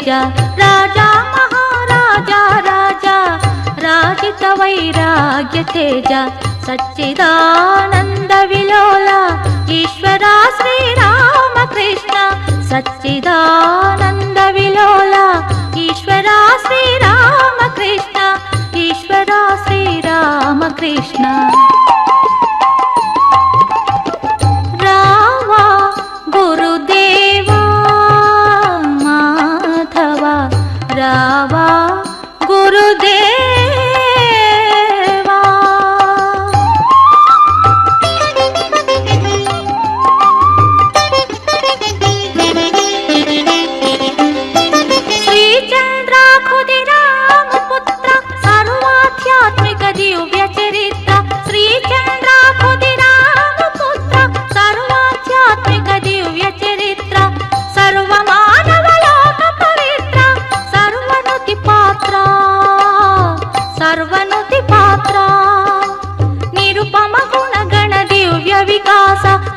ತೇಜ ರಾಜ ಮಹಾರಾಜ ರಾಜ ರಾಜಿತ ವೈರಾಗ್ಯ ತೇಜ ಸಚ್ಚಿದಾನಂದ ವಿಲೋಲ ಈಶ್ವರ ಶ್ರೀರಾಮ ಕೃಷ್ಣ ಸಚ್ಚಿದಾನಂದ ವಿಲೋಲ ಈಶ್ವರ ಶ್ರೀರಾಮ ಕೃಷ್ಣ ಈಶ್ವರ ಶ್ರೀರಾಮ ಕೃಷ್ಣ ರಾಮ ಗುರುದೇವ ಮಾಧವ ರಾಮ ಗುರುದೇವ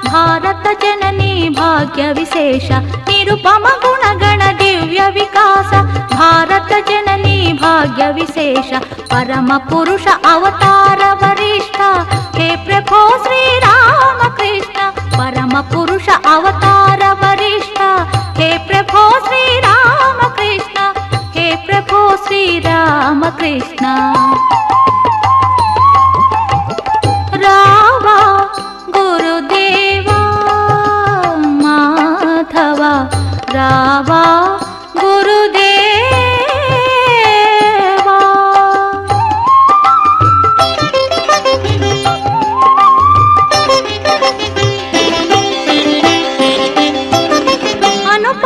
ಭಾರತ ಜನನಿ ಭಾಗ್ಯ ವಿಶೇಷ ನಿರುಪಮ ಗುಣಗಣ ದಿವ್ಯ ವಿಕಾಸ ಭಾರತ ಜನನಿ ಭಾಗ್ಯ ವಿಶೇಷ ಪರಮ ಪುರುಷ ಅವತಾರ ವರಿಷ್ಠ ಹೇ ಪ್ರಭೋ ಶ್ರೀರಾಮ ಕೃಷ್ಣ ಪರಮ ಪುರುಷ ಅವತಾರ ವರಿಷ್ಠ ಹೇ ಪ್ರಭೋ ಶ್ರೀರಾಮ ಕೃಷ್ಣ ಹೇ ಪ್ರಭೋ ಶ್ರೀರಾಮ ಕೃಷ್ಣ ರಾಮ ಗುರುದೇವ ಮಾಧವ ರಾಮ ಗುರುದೇವ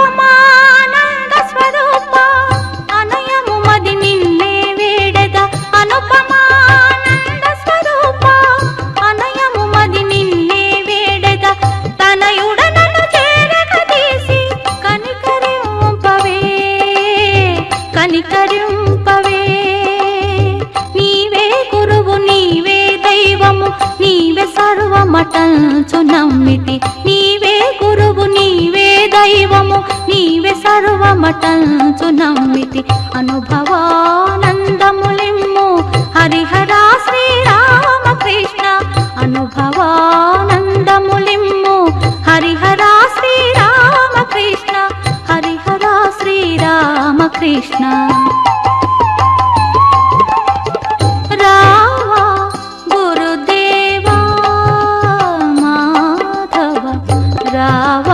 ಅನುಪಮಾನಂದ ಸ್ವರೂಪ ಅನಯಮು ಮದಿ ನಿನ್ನೆ ಬೇಡದ ಅನುಪಮಾನಂದ ಸ್ವರೂಪ ಅನಯಮು ಮದಿ ನಿನ್ನೆ ಬೇಡದ ತನಯುಡನನ್ನು ಜೇರಗದೀಸಿ ಕನಿಕರಿಂಪವೇ ನೀವೇ ಗುರುವು ನೀವೇ ದೈವము ನೀವೇ ಸರ್ವಮಟಂಚು ನಮ್ಮಿತಿ ನೀವೇ ಗುರುವು ನೀವೇ ದೈವము నీవే సర్వమటంచు నమ్మితి అనుభవానందములిమ్ము హరిహర శ్రీరామ కృష్ణ అనుభవానందములిమ్ము హరిహర శ్రీరామ కృష్ణ హరిహర శ్రీరామ కృష్ణ రామ గురుదేవ మాధవ రామ